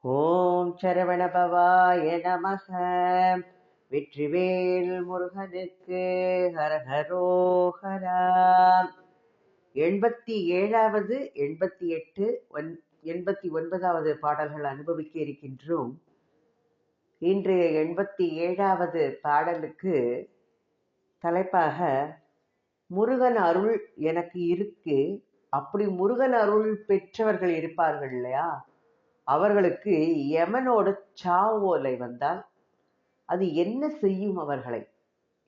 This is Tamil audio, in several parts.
ஓம் சரவணபவாய நமக. வெற்றிவேல் முருகனுக்கு ஹரஹரோஹரா. 87வது 88 89வது பாடல்கள் அனுபவிக்க இருக்கின்றோம். இன்று 87வது பாடலுக்கு தலைப்பாக முருகன் அருள் எனக்கு இருக்கு. அப்படி முருகன் அருள் பெற்றவர்கள் இருப்பார்கள் இல்லையா, அவர்களுக்கு யமனோட சாவோலை வந்தால் அது என்ன செய்யும்? அவர்களை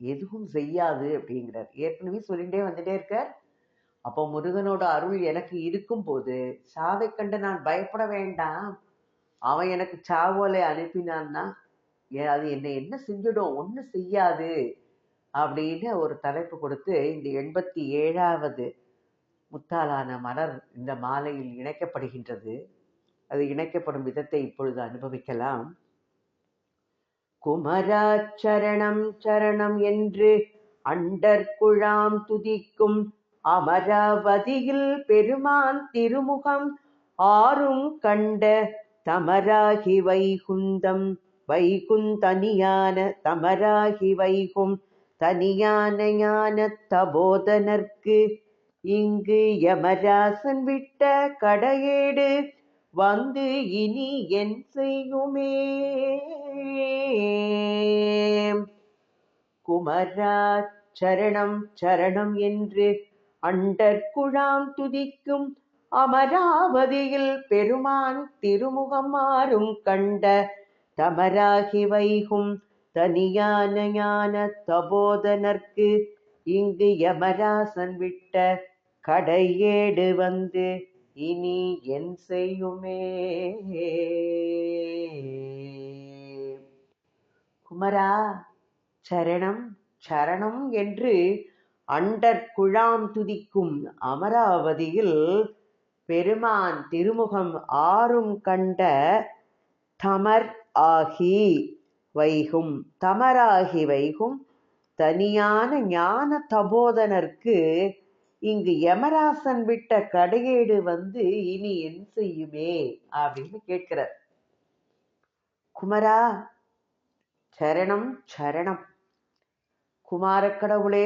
எதுவும் செய்யாது அப்படிங்கிறார். ஏற்கனவே சொல்லிட்டே வந்துட்டே இருக்கார். அப்போ முருகனோட அருள் எனக்கு இருக்கும் போது சாவை கண்டு நான் பயப்பட வேண்டாம். அவன் எனக்கு சாவோலை அனுப்பினான்னா அது என்னை என்ன செஞ்சிடும்? ஒன்றும் செய்யாது அப்படின்னு ஒரு தலைப்பு கொடுத்து இந்த 87வது முத்தாலான மலர் இந்த மாலையில் இணைக்கப்படுகின்றது. அது இணைக்கப்படும் விதத்தை இப்பொழுது அனுபவிக்கலாம். குமரா சரணம் சரணம் என்று அண்டர்குழாம் துதிக்கும் அமராவதியில் பெருமான் திருமுகம் ஆறும் கண்ட தமராகி வைகுந்தம் வைகுந்தனியான தமராகி வைகும் தனியான ஞான தபோதனர்க்கு இங்கு யமராசன் விட்ட கடையேடு வந்து இனி என் செய்யுமே. குமரா சரணம் சரணம் என்று அண்டர்குழாம் துதிக்கும் அமராவதியில் பெருமான் திருமுகம் மாறும் கண்ட தமராகி வைகும் தனியான ஞான தபோதனர்க்கு இங்கு யமராசன் விட்ட கடையேடு வந்து இனி என் செய்யுமே. குமரா சரணம் சரணம் என்று அண்டர்குழாம் துதிக்கும் அமராவதியில் பெருமான் திருமுகம் ஆறும் கண்ட தமர் ஆகி வைகும் தமராகி வைகும் தனியான ஞான தபோதனர்க்கு இங்கு யமராசன் விட்ட கடையேடு வந்து இனி என் செய்யுமே அப்படின்னு கேட்கிறார். குமரா சரணம் சரணம். குமாரக்கடவுளே,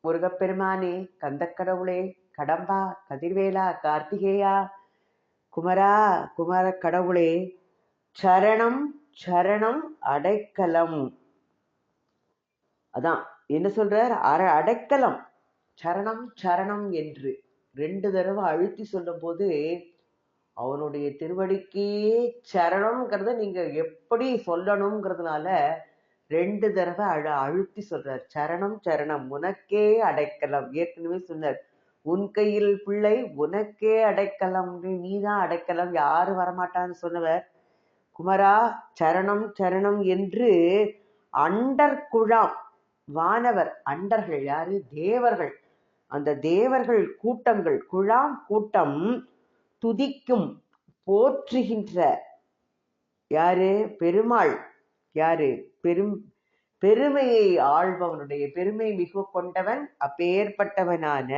முருகப்பெருமானே, கந்தக்கடவுளே, கடம்பா, கதிர்வேலா, கார்த்திகேயா, குமரா குமாரக்கடவுளே, சரணம் சரணம் அடைக்கலம். அதான் என்ன சொல்றார்? அடைக்கலம். சரணம் சரணம் என்று 2 தடவை அழுத்தி சொல்லும் போது அவனுடைய திருவடிக்கே சரணம்ங்கிறத நீங்க எப்படி சொல்லணுங்கிறதுனால 2 தடவை அழுத்தி சொல்றார். சரணம் சரணம், உனக்கே அடைக்கலம். ஏற்கனவே சொன்னார், உன் கையில் பிள்ளை உனக்கே அடைக்கலம், நீதான் அடைக்கலம், யாரும் வரமாட்டான்னு சொன்னவர். குமரா சரணம் சரணம் என்று அண்டர்குழாம், வானவர், அண்டர்கள் யாரு? தேவர்கள். அந்த தேவர்கள் கூட்டங்கள், குழாம் கூட்டம் துதிக்கும் போற்றுகின்ற யாரு? பெருமாள். யாரு? பெருமையை ஆள்பவனுடைய பெருமை மிக கொண்டவன், அப்பேற்பட்டவனான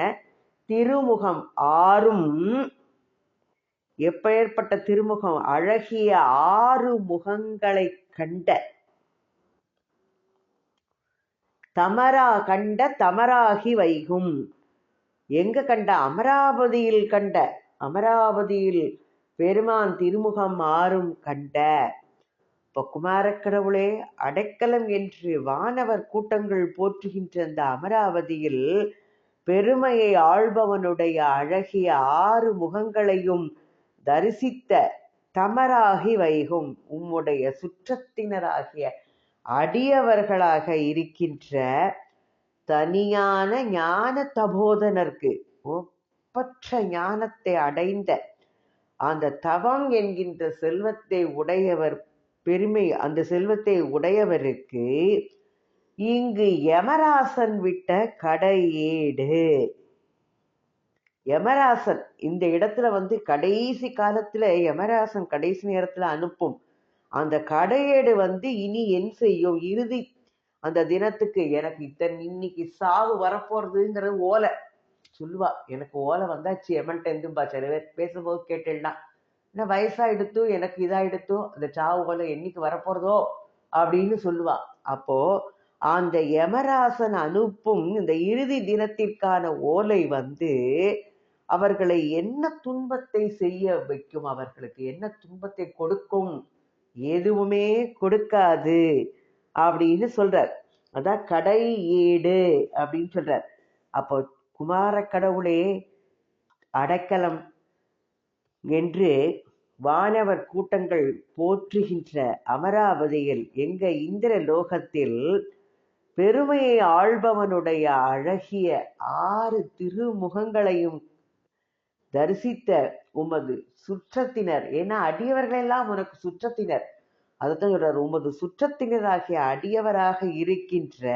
திருமுகம் ஆறும். எப்பேற்பட்ட திருமுகம்? அழகிய 6 முகங்களை கண்ட தமரா கண்ட தமராகி வைகும். எங்க கண்ட? அமராவதியில் கண்ட. அமராவதியில் பெருமான் திருமுகம் ஆறும் கண்ட. இப்போ குமாரக்கடவுளே, அடைக்கலம் என்று வானவர் கூட்டங்கள் போற்றுகின்ற அந்த அமராவதியில் பெருமையை ஆள்பவனுடைய அழகிய 6 முகங்களையும் தரிசித்த தமராகி வைகும், உம்முடைய சுற்றத்தினராகிய அடியவர்களாக இருக்கின்ற தனியான ஞான தபோதனர்க்கு, ஒப்பற்ற ஞானத்தை அடைந்த அந்த தவம் என்கின்ற செல்வத்தை உடையவர், பெருமை அந்த செல்வத்தை உடையவருக்கு இங்கு யமராசன் விட்ட கடையேடு. யமராசன் இந்த இடத்துல வந்து கடைசி காலத்துல யமராசன் கடைசி நேரத்துல அனுப்பும் அந்த கடையேடு வந்து இனி என் செய்யும்? இறுதி அந்த தினத்துக்கு எனக்கு இன்னைக்கு சாவு வரப்போறதுங்கிறது ஓலை சொல்லுவா. எனக்கு ஓலை வந்தாச்சு எமன்ட்ட இருந்தும்பா. சில பேர் பேசும்போது கேட்டேன்னா என்ன வயசாயிடுத்து, எனக்கு இதாயிடுத்து, அந்த சாவு போல என்னைக்கு வரப்போறதோ அப்படின்னு சொல்லுவா. அப்போ அந்த யமராசன் அனுப்பும் இந்த இறுதி தினத்திற்கான ஓலை அவர்களை என்ன துன்பத்தை செய்ய வைக்கும், அவர்களுக்கு என்ன துன்பத்தை கொடுக்கும், எதுவுமே கொடுக்காது அப்படின்னு சொல்றார். அதான் கடை ஏடு அப்படின்னு சொல்றார். அப்போ குமார கடவுளே அடைக்கலம் என்று வானவர் கூட்டங்கள் போற்றுகின்ற அமராவதியில் எங்க இந்திர லோகத்தில் பெருமையை ஆள்பவனுடைய அழகிய 6 திருமுகங்களையும் தரிசித்த உமது சுற்றத்தினர், ஏன்னா அடியவர்கள் எல்லாம் உனக்கு சுற்றத்தினர், அதுதான் சொல்றார், உமது சுற்றத்தினராகிய அடியவராக இருக்கின்ற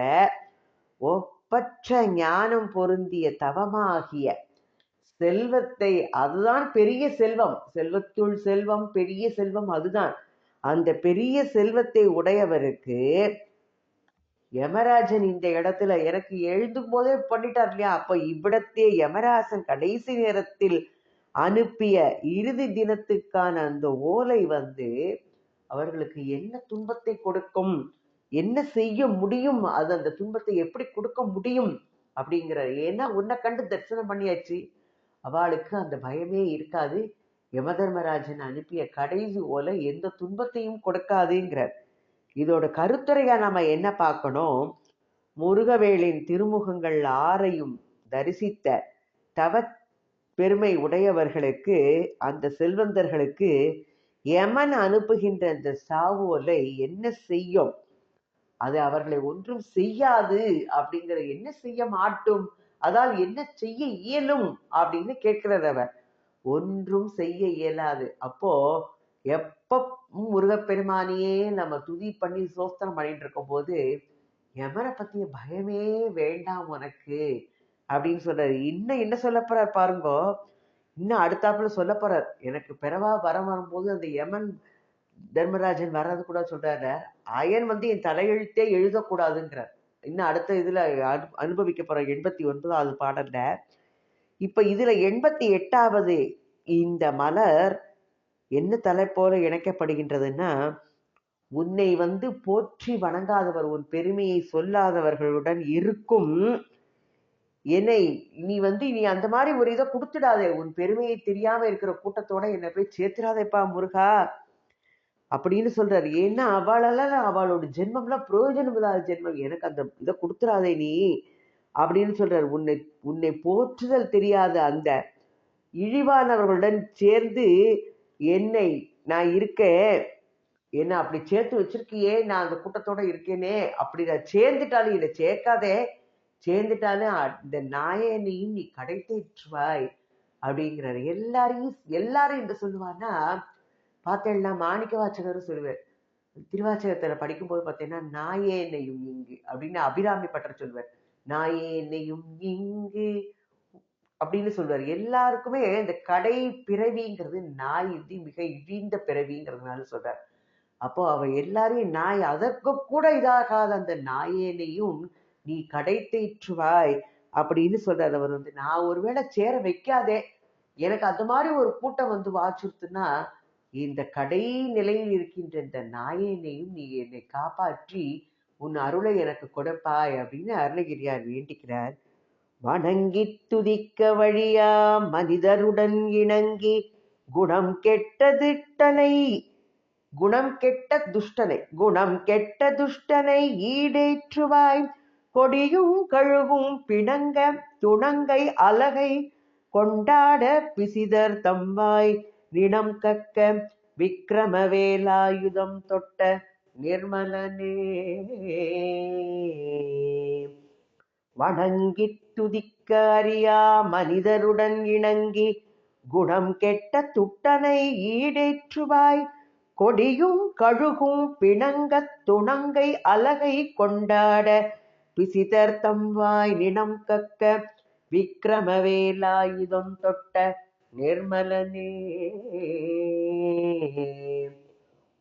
ஒப்பற்ற ஞானம் பொருந்திய தவமாகிய செல்வத்தை, அதுதான் பெரிய செல்வம், செல்வத்துள் செல்வம் பெரிய செல்வம் அதுதான். அந்த பெரிய செல்வத்தை உடையவருக்கு யமராஜன் இந்த இடத்துல எனக்கு எழுதும் போதே பண்ணிட்டார் இல்லையா, அப்ப இவ்விடத்தே யமராஜன் கடைசி நேரத்தில் அனுப்பிய இறுதி தினத்துக்கான அந்த ஓலை அவர்களுக்கு என்ன துன்பத்தை கொடுக்கும், என்ன செய்ய முடியும், அது அந்த துன்பத்தை எப்படி கொடுக்க முடியும் அப்படிங்கிற. ஏன்னா உன்னை கண்டு தரிசனம் பண்ணியாச்சு, அவளுக்கு அந்த பயமே இருக்காது. யமதர்மராஜன் அனுப்பிய கடைசி ஓலை எந்த துன்பத்தையும் கொடுக்காதுங்கிறார். இதோட கருத்துரையா நம்ம என்ன பார்க்கணும், முருகவேளின் திருமுகங்கள் 6ஐயும் தரிசித்த தவ பெருமை உடையவர்களுக்கு, அந்த செல்வந்தர்களுக்கு யமன் அனுப்புகின்ற அந்த சாவோலை என்ன செய்யும், அது அவர்களை ஒன்றும் செய்யாது அப்படிங்கிற. என்ன செய்ய மாட்டும், அதால் என்ன செய்ய இயலும் அப்படின்னு கேட்கிறார் அவர். ஒன்றும் செய்ய இயலாது. அப்போ எப்ப முருகப்பெருமானியே நம்ம துதி பண்ணி சோஸ்திரம் பண்ணிட்டு இருக்கும் போது யமனை பத்திய பயமே வேண்டாம் உனக்கு அப்படின்னு சொல்றாரு. இன்னும் என்ன சொல்ல போறார் பாருங்க, இன்னும் அடுத்தாப்புல சொல்ல போறார். எனக்கு பிறவா வரம் வரும்போது அந்த யமன் தர்மராஜன் வர்றது கூட சொல்றாரு, அயன் என் தலையெழுத்தே எழுதக்கூடாதுங்கிறார். இன்னும் அடுத்த இதுல அனுபவிக்க போற 89வது பாடல்ல. இப்ப இதுல 88வது இந்த மலர் என்ன தலைப்போல இணைக்கப்படுகின்றதுன்னா, உன்னை போற்றி வணங்காதவர், உன் பெருமையை சொல்லாதவர்களுடன் இருக்கும் என்னை நீ நீ அந்த மாதிரி ஒரு இதை கொடுத்துடாதே, உன் பெருமையை தெரியாம இருக்கிற கூட்டத்தோட என்னை போய் சேர்த்துடாதேப்பா முருகா அப்படின்னு சொல்றாரு. ஏன்னா அவளோட ஜென்மம்லாம் பிரயோஜனம் இல்லாத ஜென்மம், எனக்கு அந்த இதை கொடுத்துடாதே நீ அப்படின்னு சொல்றாரு. உன்னை போற்றுதல் தெரியாத அந்த இழிவானவர்களுடன் சேர்ந்து என்னை நான் இருக்கேன், என்ன அப்படி சேர்த்து வச்சிருக்கியே, நான் அந்த கூட்டத்தோட இருக்கேனே, அப்படி நான் சேர்ந்துட்டாலும் என்னை சேர்க்காதே, சேர்ந்துட்டாலும் இந்த நாயனையும் நீ கடை தேற்றுவாய் அப்படிங்கிறாரு. எல்லாரும் என்ன சொல்லுவான்னா, பார்த்தேன்னா மாணிக்க வாசகரும் சொல்லுவார், திருவாச்சகத்துல படிக்கும்போது பார்த்தீங்கன்னா நாயேனையும் இங்கு அப்படின்னு அபிராமி பட்டர் சொல்லுவார், நாயேனையும் இங்கு அப்படின்னு சொல்லுவார். எல்லாருக்குமே இந்த கடை பிறவிங்கிறது நாய் மிக இழிந்த பிறவிங்கிறதுனால சொல்றார். அப்போ அவ எல்லாரையும் நாய், அதற்கு கூட இதாகாத அந்த நாயேனையும் நீ கடை தேற்றுவாய் அப்படின்னு சொல்றாரு. அவர் நான் ஒருவேளை சேர வைக்காதே, எனக்கு அந்த மாதிரி ஒரு கூட்டம் வாச்சுறுத்துனா இந்த கடை நிலையில் இருக்கின்ற இந்த நாயேனையும் நீ என்னை காப்பாற்றி உன் அருளை எனக்கு கொடுப்பாய் அப்படின்னு அருணகிரியார் வேண்டிக்கிறார். வணங்கி துதிக்க வழியா மனிதருடன் இணங்கி குணம் கெட்ட துஷ்டனை ஈடேற்றுவாய், கொடியும் கழுவும் பிணங்க துணங்கை அலகை கொண்டாட பிசிதர் தம்வாய் நினம் கக்க விக்கிரமவேலாயுதம் தொட்ட நிர்மலனே. வணங்கி துதிக்க அறியா மனிதருடன் இணங்கி குணம் கெட்ட துட்டனை ஈடேற்றுவாய், கொடியும் கழுகும் பிணங்கத் துணங்கை அலகை கொண்டாட பிசிதர் தம்வாய் நினம் கக்க விக்கிரமவேலாயுதம் தொட்ட நிர்மலனே.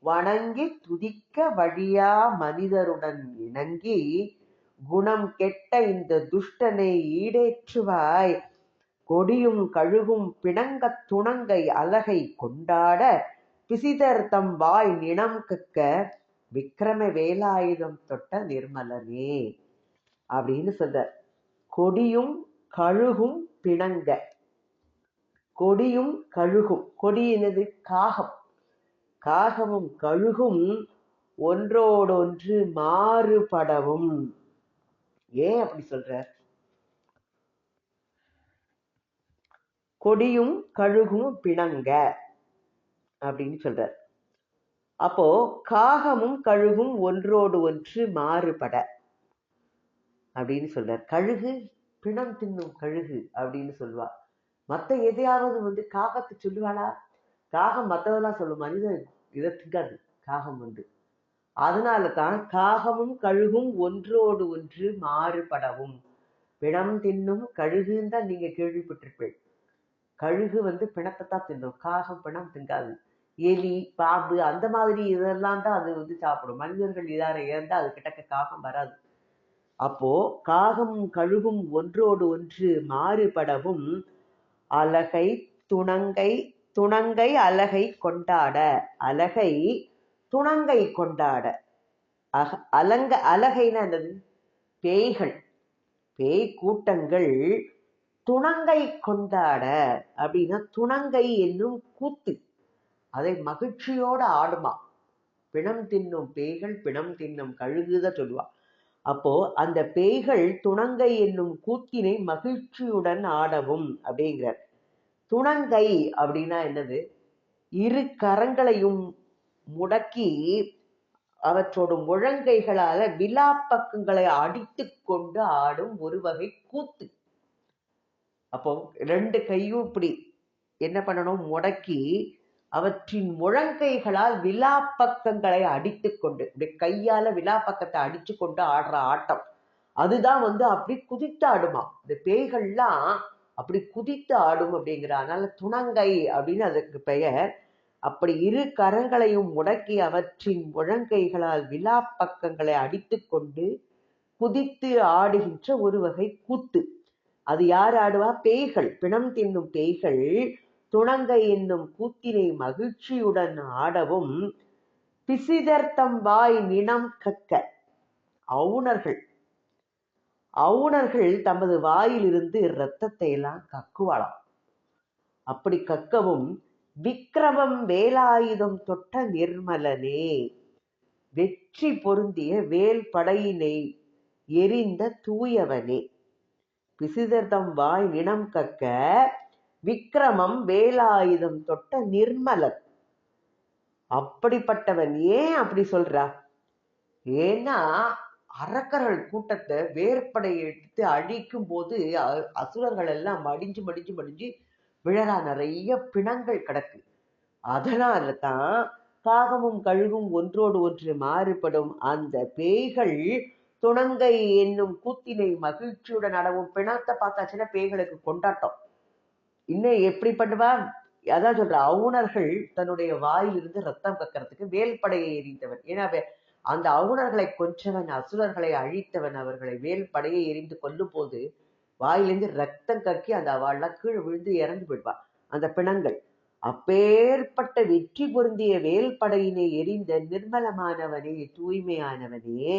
வணங்கி துதிக்க வழியா மனிதருடன் இணங்கி குணம் கெட்ட இந்த துஷ்டனை ஈடேற்றுவாய், கொடியும் கழுகும் பிணங்கத் துணங்கை அலகை கொண்டாட பிசிதர் தம் வாய் நினம் கக்க விக்கிரம வேலாயுதம் தொட்ட நிர்மலனே அப்படின்னு சொல்ற. கொடியும் கழுகும் பிணங்க. கொடியும் கழுகும், கொடி என்னது? காகம். காகமும் கழுகும் ஒன்றோடொன்று மாறுபடவும். ஏன் அப்படி சொல்ற? கொடியும் கழுகும் பிணங்க அப்படின்னு சொல்ற. அப்போ காகமும் கழுகும் ஒன்றோடு ஒன்று மாறுபட அப்படின்னு சொல்றார். கழுகு பிணம் தின்னும் கழுகு அப்படின்னு சொல்லுவா. மற்ற எதையாவது காகத்தை சொல்லுவாளா? காகம் மற்றதெல்லாம் சொல்லும், மனித இதை திங்காது காகம் அதனால தான் காகமும் கழுகும் ஒன்றோடு ஒன்று மாறுபடவும். பிணம் தின்னும் கழுகுன்னு தான் நீங்க கேள்விப்பட்டிருப்பேன். கழுகு பிணத்தை தான் தின்னும், காகம் பிணம் திங்காது. எலி பாம்பு அந்த மாதிரி இதெல்லாம் தான் அது சாப்பிடும். மனிதர்கள் இதார இறந்தா அது கிட்டக்க காகம் வராது. அப்போ காகம் கழுகும் ஒன்றோடு ஒன்று மாறுபடவும் அலகை துணங்கை துணங்கை அலகை கொண்டாட. அலகை துணங்கை கொண்டாட. அலகைன்னா என்னது? பேய்கள், பேய் கூட்டங்கள் துணங்கை கொண்டாட அப்படின்னா துணங்கை என்னும் கூத்து அதை மகிழ்ச்சியோட ஆடுமா. பிணம் தின்னும் பேய்கள் பிணம் தின்னும் கழுகுதான் சொல்லுவா. அப்போ அந்த பேய்கள் துணங்கை என்னும் கூத்தினை மகிழ்ச்சியுடன் ஆடவும் அப்படிங்கிறார். துணங்கை அப்படின்னா என்னது? இரு கரங்களையும் முடக்கி அவற்றோட முழங்கைகளால விலாப்பக்கங்களை அடித்து கொண்டு ஆடும் ஒரு வகை கூத்து. அப்போ ரெண்டு கையும் இப்படி என்ன பண்ணணும்? முடக்கி அவற்றின் முழங்கைகளால் விலாப்பக்கங்களை அடித்து கொண்டு, இப்படி கையால விலாப்பக்கத்தை அடிச்சு கொண்டு ஆடுற ஆட்டம் அதுதான் அப்படி குதித்து ஆடுமா. இந்த பேய்கள்லாம் அப்படி குதித்து ஆடும் அப்படிங்கிற. அதனால துணங்கை அப்படின்னு அதற்கு பெயர். அப்படி இரு கரங்களையும் முடக்கி அவற்றின் முழங்கைகளால் விலாப்பக்கங்களை அடித்து கொண்டு குதித்து ஆடுகின்ற ஒரு வகை கூத்து. அது யார் ஆடுவா? பேய்கள், பிணம் தின்னும் பேய்கள் துணங்கை என்னும் கூத்தினை மகிழ்ச்சியுடன் ஆடவும் பிசிதர்த்தம் வாய் நினம் கக்க. அவுணர்கள் தமது வாயிலிருந்து இரத்தத்தை எல்லாம் கக்குவாளாம். அப்படி கக்கவும் விக்கிரமம் வேலாயுதம் தொட்ட நிர்மலனே, வெற்றி பொருந்திய வேல் படையினை எரிந்த தூயவனே. பிசிதர்தம் வாய் நினம் கக்க விக்கிரமம் வேலாயுதம் தொட்ட நிர்மலன். அப்படிப்பட்டவன். ஏன் அப்படி சொல்றா? ஏன்னா அரக்கர்கள் கூட்டத்தை வேற்படை எடுத்து அழிக்கும் போது அசுரர்கள் எல்லாம் மடிஞ்சு மடிஞ்சு மடிஞ்சு விழறா, நிறைய பிணங்கள் கிடக்கு. அதனால தான் காகமும் கழுகும் ஒன்றோடு ஒன்று மாறுபடும் அந்த பேய்கள் துணங்கை என்னும் கூத்தினை மகிழ்ச்சியுடன் அடவும். பிணத்தை பார்த்தாச்சுன்னா பேய்களுக்கு கொண்டாட்டம். இன்னும் எப்படி பண்ணுவா? அதான் சொல்ற, அவுணர்கள் தன்னுடைய வாயிலிருந்து ரத்தம் கக்கிறதுக்கு வேல்படையை எரிந்தவன். ஏன்னா அந்த அவுணர்களை கொன்றவன், அசுரர்களை அழித்தவன். அவர்களை வேல்படையை எரிந்து கொல்லும் போது வாயிலிருந்து ரத்தம் கக்கி அந்த அவள்லாம் கீழே விழுந்து இறந்து போயிடுவான் அந்த பிணங்கள். அப்பேற்பட்ட வெற்றி பொருந்திய வேல்படையினை எரிந்த நிர்மலமானவனே, தூய்மையானவனே,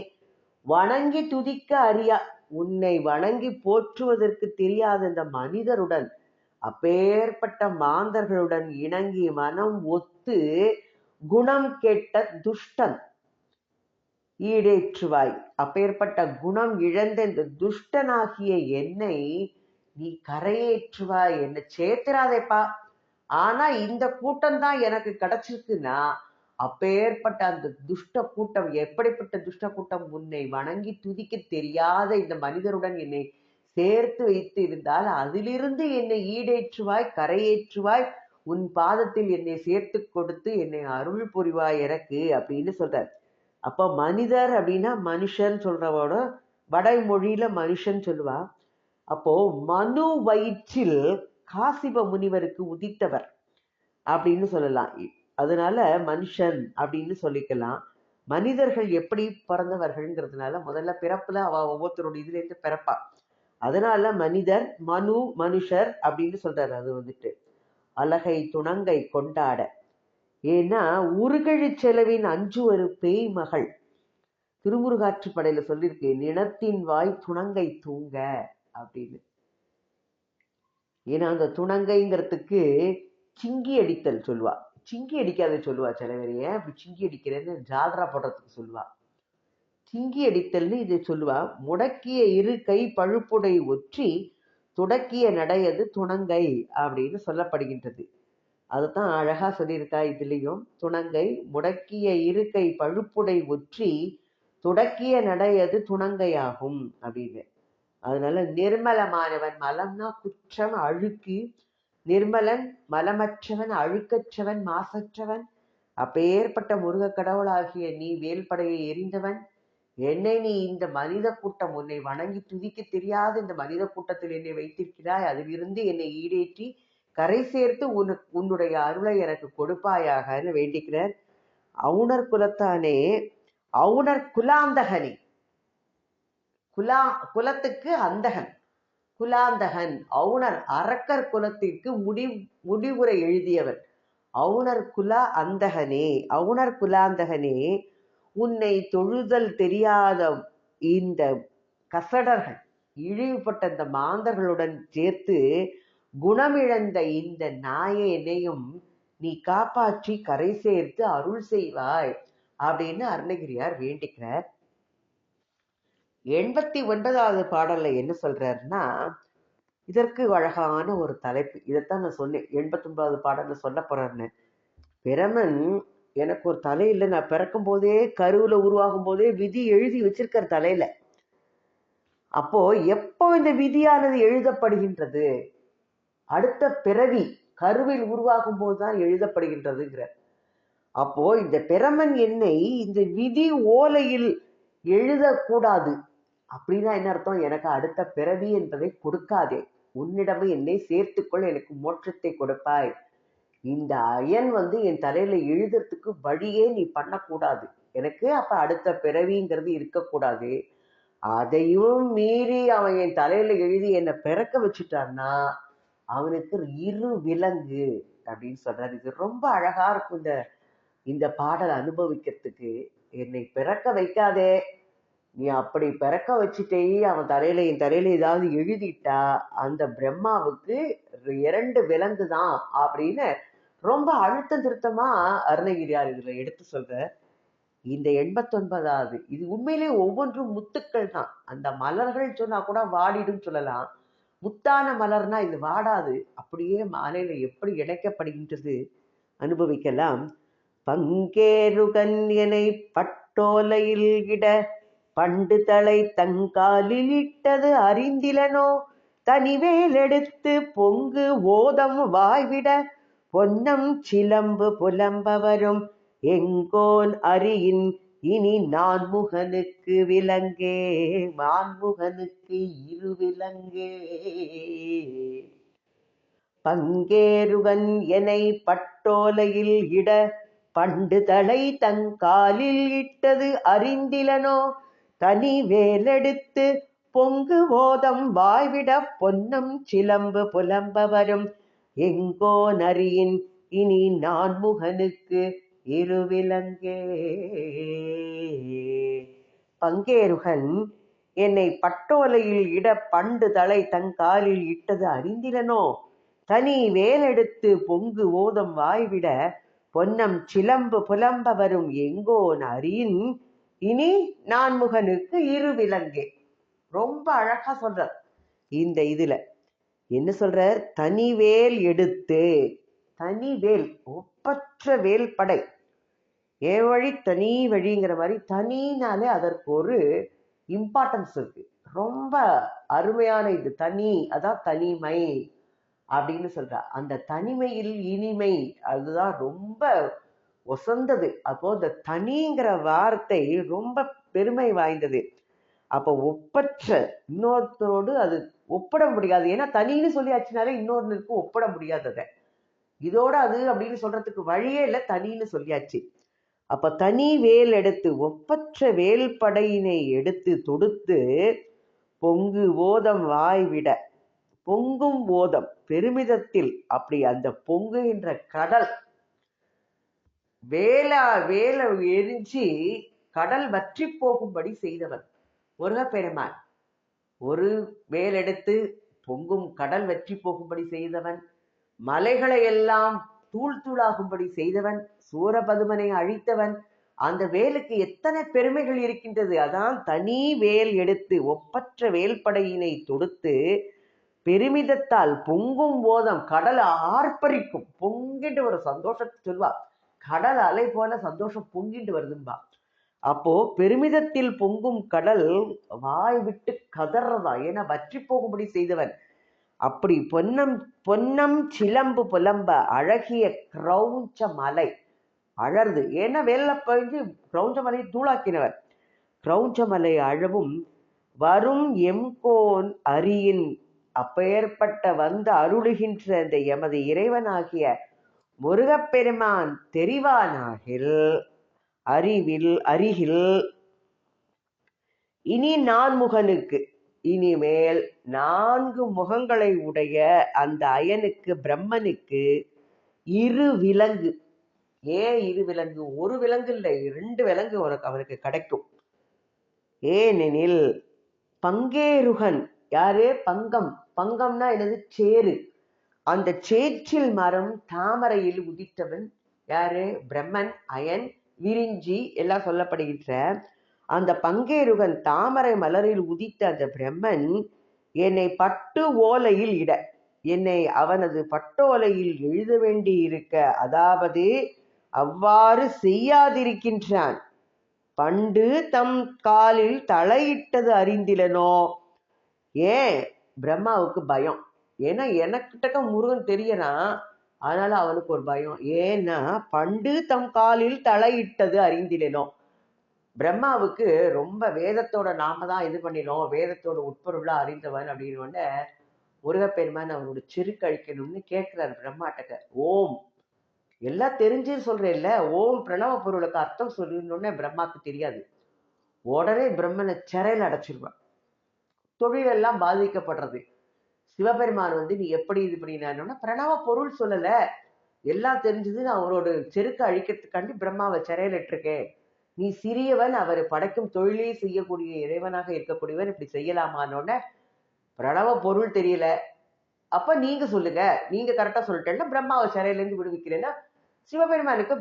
வணங்கி துதிக்க அறியா, உன்னை வணங்கி போற்றுவதற்கு தெரியாத இந்த மனிதருடன், அப்பேற்பட்ட மாந்தர்களுடன் இணங்கி மனம் ஒத்து குணம் கெட்ட துஷ்டன் ஈடேற்றுவாய். அப்பேற்பட்ட குணம் இழந்த இந்த துஷ்டனாகிய என்னை நீ கரையேற்றுவாய். என்னை சேர்த்துறாதேப்பா. ஆனா இந்த கூட்டம் தான் எனக்கு கிடைச்சிருக்குன்னா அப்பேற்பட்ட அந்த துஷ்ட கூட்டம், எப்படிப்பட்ட துஷ்ட கூட்டம்? உன்னை வணங்கி துதிக்க தெரியாத இந்த மனிதருடன் என்னை சேர்த்து வைத்து இருந்தால் அதிலிருந்து என்னை ஈடேற்றுவாய், கரையேற்றுவாய், உன் பாதத்தில் என்னை சேர்த்து கொடுத்து என்னை அருள் புரிவாய் எனக்கு அப்படின்னு சொல்றார். அப்போ மனிதர் அப்படின்னா மனுஷன் சொல்றவோட வடமொழியில மனுஷன் சொல்லுவா. அப்போ மனு வயிற்றில் காசிப முனிவருக்கு உதித்தவர் அப்படின்னு சொல்லலாம். அதனால மனுஷன் அப்படின்னு சொல்லிக்கலாம். மனிதர்கள் எப்படி பிறந்தவர்கள்ங்கிறதுனால முதல்ல பிறப்புல அவ ஒவ்வொருத்தரோட இதுல இருந்து பிறப்பா. அதனால மனிதர், மனுஷர் அப்படின்னு சொல்றாரு. அது வந்துட்டு அழகை துணங்கை கொண்டாட. ஏன்னா உருகழி செலவின் அஞ்சு ஒரு பேய் மகள். திருமுருகாற்றுப்படையில சொல்லியிருக்கு, நிலத்தின் வாய் துணங்கை தூங்க அப்படின்னு. ஏன்னா அந்த துணங்கைங்கிறதுக்கு சிங்கி அடித்தல் சொல்லுவா. சிங்கி அடிக்காத சொல்லுவா சில பேர். ஏன் அப்படி சிங்கி அடிக்கிறேன்னு ஜாதரா போடுறதுக்கு சொல்லுவா. சிங்கி அடித்தல்னு இதை சொல்லுவா. முடக்கிய இரு கை பழுப்புடை ஒற்றி துடக்கிய நடையது துணங்கை அப்படின்னு சொல்லப்படுகின்றது. அதுதான் அழகா சொல்லியிருக்கா இதுலயும். துணங்கை முடக்கிய இருக்கை பழுப்புடை ஒற்றி துடக்கிய நடையது துணங்கையாகும் அப்படின்னு. அதனால நிர்மலமானவன், மலம்னா குற்றம் அழுக்கு, நிர்மலன் மலமற்றவன் அழுக்கற்றவன் மாசற்றவன், அப்பேற்பட்ட முருக கடவுளாகிய நீ வேல்படையை எரிந்தவன், என்னை நீ இந்த மனித கூட்டம் உன்னை வணங்கி துதிக்க தெரியாத இந்த மனித கூட்டத்தில் என்னை வைத்திருக்கிறாய், அதிலிருந்து என்னை ஈடேற்றி கரை சேர்த்து உன்னுடைய அருளை எனக்கு கொடுப்பாயாகன்னு வேண்டிக்கிறார். அவுணர் குலத்தானே, அவுணர் குலாந்தகனே, குலத்துக்கு அந்தகன், குலாந்தகன், அவுணர் அரக்கர் குலத்திற்கு முடிவுரை எழுதியவன். அவுணர் குல அந்தகனே, அவுணர் குலாந்தகனே, உன்னை தொழுதல் தெரியாத இந்த கசடர்கள், இழிவுபட்ட இந்த மாந்தர்களுடன் சேர்த்து குணமிழந்த இந்த நாயனையும் நீ காப்பாற்றி கரை சேர்த்து அருள் செய்வாய் அப்படின்னு அருணகிரியார் வேண்டிக்கிறார். 89வது பாடல்ல என்ன சொல்றாருன்னா, இதற்கு அழகான ஒரு தலைப்பு. இதைத்தான் நான் சொன்னேன் 89வது பாடல்ல சொல்ல போறேன்னு. பிரமன் எனக்கு ஒரு தலை இல்லை, நான் பிறக்கும் போதே கருவுல உருவாகும் போதே விதி எழுதி வச்சிருக்கிற தலையில. அப்போ எப்போ இந்த விதியானது எழுதப்படுகின்றது? அடுத்த பிறவி கருவில் உருவாகும் போதுதான் எழுதப்படுகின்றதுங்கிற. அப்போ இந்த பிரமன் என்னை இந்த விதி ஓலையில் எழுதக்கூடாது அப்படின்னா என்ன அர்த்தம்? எனக்கு அடுத்த பிறவி என்பதை கொடுக்காதே, உன்னிடமே என்னை சேர்த்துக்கொள், எனக்கு மோட்சத்தை கொடுப்பாய். இந்த அயன் என் தலையில எழுதுறதுக்கு வழியே நீ பண்ணக்கூடாது, எனக்கு அப்ப அடுத்த பிறவிங்கிறது இருக்கக்கூடாது. அதையும் மீறி அவன் என் தலையில எழுதி என்னை பிறக்க வச்சுட்டான்னா அவனுக்கு இரு விலங்கு அப்படின்னு சொல்றாரு. இது ரொம்ப அழகா இருக்கும் இந்த பாடலை அனுபவிக்கிறதுக்கு. என்னை பிறக்க வைக்காதே, நீ அப்படி பிறக்க வச்சுட்டே அவன் தலையில என் தலையில ஏதாவது எழுதிட்டா அந்த பிரம்மாவுக்கு 2 விலங்கு தான் அப்படின்னு ரொம்ப அழுத்தம் திருத்தமா அருணகிரியார் இதுல எடுத்து சொல்ற. இந்த 89வது இது உண்மையிலே ஒவ்வொன்றும் முத்துக்கள் தான். அந்த மலர்கள் சொன்னா கூட வாடிடும் சொல்லலாம். முத்தான மலர்னா இது வாடாது, அப்படியே மாலையில எப்படி இணைக்கப்படுகின்றது அனுபவிக்கலாம். பங்கேருகன் எனை பட்டோலையில் இட பண்டு தலை தங்காலில் இட்டது அறிந்திலனோ, தனிவேல் எடுத்து பொங்கு ஓதம் வாய்விட பொன்னம் சிலம்பு புலம்ப வரும் எங்கோன் அறியின் இனி நான்முகனுக்கு விலங்கே, மான்முகனுக்கு இரு விலங்கே. பங்கேருகன் எனை பட்டோலையில் இட பண்டு தலை தங்காலில் இட்டது அறிந்திலனோ, தனி வேலெடுத்து பொங்கு ஓதம் வாய்விட பொன்னம் சிலம்பு புலம்ப வரும் எங்கோ நரியின் இனி நான்முகனுக்கு இருவிலங்கே. பங்கேருகன் என்னை பட்டோலையில் இட பண்டு தலை தங்காலில் இட்டது அறிந்திலனோ, தனி வேலெடுத்து பொங்கு ஓதம் வாய்விட பொன்னம் சிலம்பு புலம்ப வரும் எங்கோன் அறியின் இனி நான்முகனுக்கு இரு விலங்கே. ரொம்ப அழகா சொல்றார். இந்த இதுல என்ன சொல்றார்? தனிவேல் எடுத்து, தனிவேல் ஒப்பற்ற வேல் படை, ஏவழி தனி வழிங்கிற மாதிரி தனினாலே அதற்கு ஒரு இம்பார்ட்டன்ஸ் இருக்கு. ரொம்ப அருமையான இது தனி, அதான் தனிமை அப்படின்னு சொல்றா. அந்த தனிமையில் இனிமை, அதுதான் ரொம்ப ஒசந்தது. அப்போ இந்த தனிங்கிற வார்த்தை ரொம்ப பெருமை வாய்ந்தது. அப்போ ஒப்பற்ற, இன்னொருத்தரோடு அது ஒப்பிட முடியாது. ஏன்னா தனின்னு சொல்லியாச்சுனாலே இன்னொருத்தருக்கு ஒப்பிட முடியாதத, இதோட அது அப்படின்னு சொல்றதுக்கு வழியே இல்லை, தனின்னு சொல்லியாச்சு. அப்ப தனி வேல் எடுத்து, ஒப்பற்ற வேல் படையினை எடுத்து தொடுத்து பொங்கு ஓதம் வாய்விட, பொங்கும் ஓதம் பெருமிதத்தில், அப்படி அந்த பொங்குகின்ற கடல் வேல எரிஞ்சி கடல் வற்றி போகும்படி செய்தவன் முருகப்பெருமான். ஒரு வேலெடுத்து பொங்கும் கடல் வற்றி போகும்படி செய்தவன், மலைகளை எல்லாம் தூள் தூளாகும்படி செய்தவன், சூரபதுமனை அழித்தவன். அந்த வேலுக்கு எத்தனை பெருமைகள் இருக்கின்றது. அதான் தனி வேல் எடுத்து ஒப்பற்ற வேல்படையினை தொடுத்து பெருமிதத்தால் பொங்கும் போதம் கடல் ஆர்ப்பரிக்கும். பொங்கிட்டு ஒரு சந்தோஷத்தை சொல்வா, கடல் அலை போல சந்தோஷம் பொங்கிட்டு வருதும்பா. அப்போ பெருமிதத்தில் பொங்கும் கடல் வாய் விட்டு கதறதா, ஏன்னா வற்றி போகும்படி செய்தவன். அப்படி பொன்னம் சிலம்பு புலம்ப அழகிய கிரௌஞ்ச மலை அழறது, ஏன்னா வேலை பயின்று கிரௌஞ்ச மலையை தூளாக்கினவர். கிரௌஞ்ச மலை அழவும் வரும் எம்கோன் அரியின், அப்பேற்பட்ட வந்து அருளுகின்ற அந்த எமது இறைவனாகிய முருகப்பெருமான் தெரிவானாகில் அருகில் இனி நான்முகனுக்கு, இனிமேல் 4 முகங்களை உடைய அந்த அயனுக்கு பிரம்மனுக்கு இரு விலங்கு. ஏன் இரு விலங்கு? ஒரு விலங்கு இல்லை, 2 விலங்கு அவனுக்கு கிடைக்கும். ஏனெனில் பங்கேருகன், யாரு? பங்கம். பங்கம்னா என்னது? சேரு. அந்த சேற்றில் மரம் தாமரையில் உதித்தவன் யாரு? பிரம்மன், அயன், விரிஞ்சி எல்லாம் சொல்லப்படுகின்ற அந்த பங்கேருகன் தாமரை மலரில் உதித்த அந்த பிரம்மன் என்னை பட்டு ஓலையில் இட, என்னை அவனது பட்டோலையில் எழுத வேண்டி இருக்க, அதாவது அவ்வாறு செய்யாதிருக்கின்றான். பண்டு தம் காலில் தலையிட்டது அறிந்திலனோ. ஏன்? பிரம்மாவுக்கு பயம். ஏன்னா எனக்கிட்டக்க முருகன் தெரியறான், அதனால அவனுக்கு ஒரு பயம். ஏன்னா பண்டு தம் காலில் தலையிட்டது அறிந்திலனோ. பிரம்மாவுக்கு ரொம்ப வேதத்தோட நாம தான் இது பண்ணினோம், வேதத்தோட உட்பொருளா அறிந்தவன் அப்படின்னு முருகப்பெருமான் அவனோட செருக்கு அழிக்கணும்னு கேட்கிறார் பிரம்மாட்டக்க. ஓம் எல்லாம் தெரிஞ்சு சொல்றேன்ல, ஓம் பிரணவ பொருளுக்கு அர்த்தம் சொல்லணும்னு பிரம்மாவுக்கு தெரியாது. உடனே பிரம்மனை சிறையில் அடைச்சிருவான். தொழிலெல்லாம் பாதிக்கப்படுறது. சிவபெருமான் நீ எப்படி இது பண்ணினா, பிரணவ பொருள் சொல்லல, எல்லாம் தெரிஞ்சது, நான் அவரோட செருக்கு அழிக்கிறதுக்காண்டி பிரம்மாவை சிறையில் இட்டிருக்கேன், நீ சிறியவன், அவர் படைக்கும் தொழிலே செய்யக்கூடிய இறைவனாக இருக்கக்கூடியவன், இப்படி செய்யலாமான்னொன்ன பிரணவ பொருள் தெரியல, அப்ப நீங்க சொல்லுங்க, நீங்க கரெக்டா சொல்லிட்டேன்னா பிரம்மாவை சிறையிலேருந்து விடுவிக்கிறேன்னா, சிவபெருமானுக்கு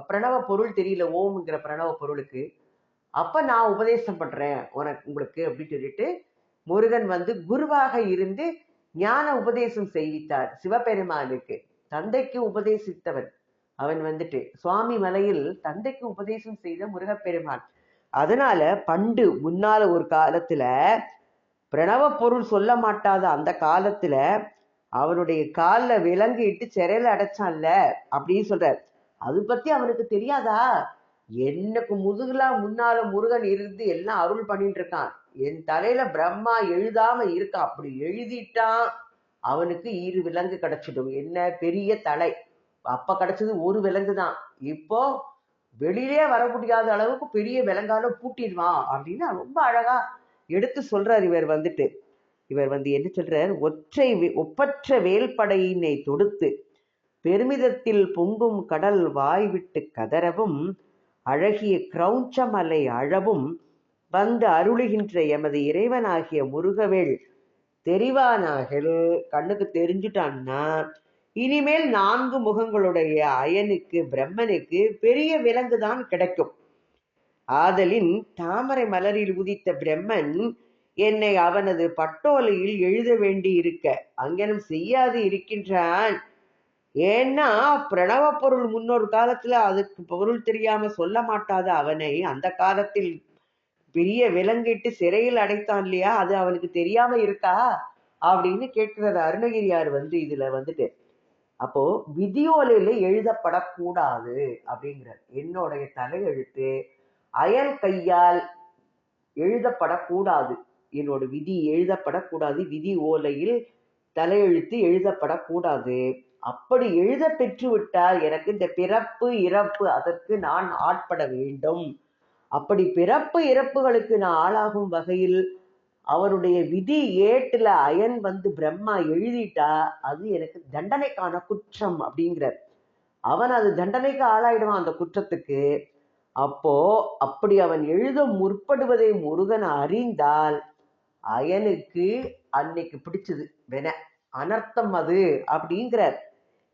பிரணவ பொருள் தெரியல, ஓம்ங்கிற பிரணவ பொருளுக்கு. அப்ப நான் உபதேசம் பண்றேன் உங்களுக்கு அப்படின்னு சொல்லிட்டு முருகன் குருவாக இருந்து ஞான உபதேசம் செய்வித்தார் சிவபெருமானுக்கு. தந்தைக்கு உபதேசித்தவன் அவன் சுவாமி மலையில் தந்தைக்கு உபதேசம் செய்த முருகப்பெருமான். அதனால பண்டு முன்னால ஒரு காலத்துல பிரணவ பொருள் சொல்ல மாட்டாத அந்த காலத்துல அவனுடைய காலில் விலங்கு இட்டு சிறையில அடைச்சான்ல அப்படின்னு சொல்ற. அது பத்தி அவனுக்கு தெரியாதா? எனக்கு முதுகுலா முன்னால முருகன் இருந்து எல்லாம் அருள் பண்ணிட்டு இருக்கான், என் தலையில பிரம்மா எழுதாம இருக்கான், அப்படி எழுதிட்டான் அவனுக்கு 2 விலங்கு கிடைச்சிடும். என்ன? பெரிய தலை. அப்ப கிடைச்சது ஒரு விலங்கு தான், இப்போ வெளியிலே வர முடியாத அளவுக்கு பெரிய விலங்கால பூட்டிடுவான் அப்படின்னு ரொம்ப அழகா எடுத்து சொல்றார். இவர் என்ன சொல்றார்? ஒப்பற்ற வேல்படையினை தொடுத்து பெருமிதத்தில் பொங்கும் கடல் வாய்விட்டு கதறவும் அழகிய கிரௌஞ்சமலை அழவும் வந்து அருளுகின்ற எமது இறைவனாகிய முருகவேள் தெரிவானாகில், கண்ணுக்கு தெரிஞ்சுட்டான்னா இனிமேல் 4 முகங்களுடைய அயனுக்கு பிரம்மனுக்கு பெரிய விலங்கு தான் கிடைக்கும். ஆதலின் தாமரை மலரில் உதித்த பிரம்மன் என்னை அவனது பட்டோலையில் எழுத வேண்டி இருக்க அங்கனம் செய்யாது இருக்கின்றான். ஏன்னா பிரணவ பொருள் முன்னொரு காலத்துல அதுக்கு பொருள் தெரியாம சொல்ல மாட்டாத அவனை அந்த காலத்தில் பெரிய விலங்கிட்டு சிறையில் அடைத்தான் இல்லையா, அது அவனுக்கு தெரியாம இருக்கா அப்படின்னு கேட்கிறார் அருணகிரியார் இதுல அப்போ விதியோலையில எழுதப்படக்கூடாது அப்படிங்கிறார். என்னுடைய தலையெழுத்து அயல் கையால் எழுதப்படக்கூடாது, என்னோட விதி எழுதப்படக்கூடாது, விதி ஓலையில் தலையெழுத்து எழுதப்படக்கூடாது. அப்படி எழுத பெற்று விட்டால் எனக்கு இந்த பிறப்பு இறப்பு அதற்கு நான் ஆட்பட வேண்டும். அப்படி பிறப்பு இறப்புகளுக்கு நான் ஆளாகும் வகையில் அவருடைய விதி ஏட்டுல அயன் வந்து பிரம்மா எழுதிட்டா அது எனக்கு தண்டனைக்கான குற்றம் அப்படிங்கிறார். அவன் அது தண்டனைக்கு ஆளாயிடுவான் அந்த குற்றத்துக்கு. அப்போ அப்படி அவன் எழுத முற்படுவதை முருகன் அறிந்தால் அயனுக்கு அன்னைக்கு பிடிச்சது வென அனர்த்தம் அது அப்படிங்கிறார்.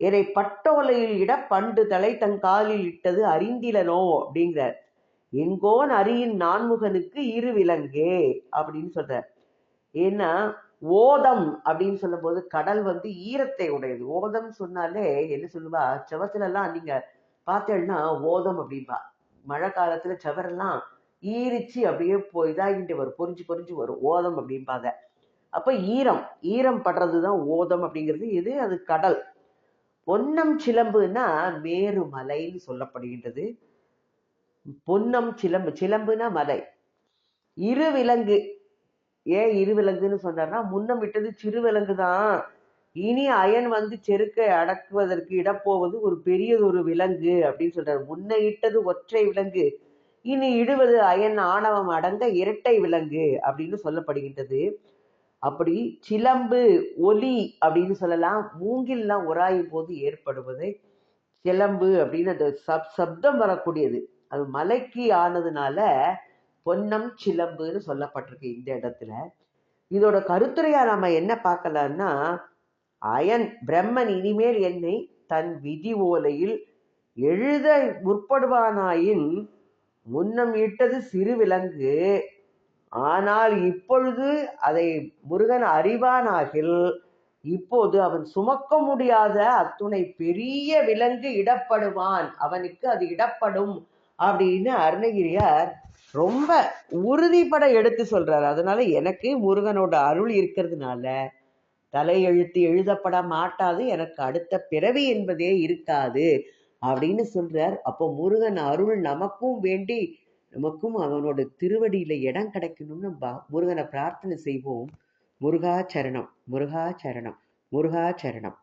என்னை பட்டோலையில் இட பண்டு தலை தன் காலில் இட்டது அறிந்திலனோ அப்படிங்கிறார். எங்கோன் அரியின் நான்முகனுக்கு இரு விலங்கே அப்படின்னு சொல்றார். ஏன்னா ஓதம் அப்படின்னு சொல்லும் போது கடல் வந்து ஈரத்தை உடையது. ஓதம் சொன்னாலே என்ன சொல்லுவா, செவத்துல எல்லாம் நீங்க பார்த்தேன்னா ஓதம் அப்படின்பா. மழை காலத்துல செவரெல்லாம் ஈரிச்சு அப்படியே இதாகிட்டு வரும், பொறிஞ்சு பொறிஞ்சு வரும், ஓதம் அப்படிம்பாங்க. அப்ப ஈரம் ஈரம் படுறதுதான் ஓதம் அப்படிங்கிறது. இது அது கடல். பொன்னம் சிலம்புன்னா மேருமலைன்னு சொல்லப்படுகின்றது. பொன்னம் சிலம்பு, சிலம்புனா மலை. இரு விலங்கு, ஏன் இரு விலங்குன்னு சொன்னார்னா முன்னம் விட்டது சிறு விலங்கு தான், இனி அயன் வந்து செருக்கை அடக்குவதற்கு இடப்போவது ஒரு பெரியதொரு விலங்கு அப்படின்னு சொல்றாரு. முன்ன இட்டது ஒற்றை விலங்கு, இனி இடுவது அயன் ஆணவம் அடங்க இரட்டை விலங்கு அப்படின்னு சொல்லப்படுகின்றது. அப்படி சிலம்பு ஒலி அப்படின்னு சொல்லலாம். மூங்கில்லாம் உராயும் போது ஏற்படுவதை சிலம்பு அப்படின்னு அந்த சப்தம் வரக்கூடியது. அது மலைக்கு ஆனதுனால பொன்னம் சிலம்புன்னு சொல்லப்பட்டிருக்கு இந்த இடத்துல. இதோட கருத்துரையா நம்ம என்ன பார்க்கலாம்னா, அயன் பிரம்மன் இனிமேல் என்னை தன் விதி ஓலையில் எழுத முற்படுவானாயின் முன்னம் இட்டது சிறு விலங்கு, ஆனால் இப்பொழுது அதை முருகன் அறிவானாகில் இப்போது அவன் சுமக்க முடியாத அத்துணை பெரிய விலங்கு இடப்படுவான், அவனுக்கு அது இடப்படும் அப்படின்னு அருணகிரியார் ரொம்ப உறுதிப்பட எடுத்து சொல்றாரு. அதனால எனக்கு முருகனோட அருள் இருக்கிறதுனால தலையெழுத்து எழுதப்பட மாட்டாது, எனக்கு அடுத்த பிறவி என்பதே இருக்காது அப்படின்னு சொல்றார். அப்போ முருகன் அருள் நமக்கும் வேண்டி நமக்கும் அவனோட திருவடியில இடம் கிடைக்கணும்னு முருகனை பிரார்த்தனை செய்வோம். முருகா சரணம், முருகா சரணம், முருகா சரணம்.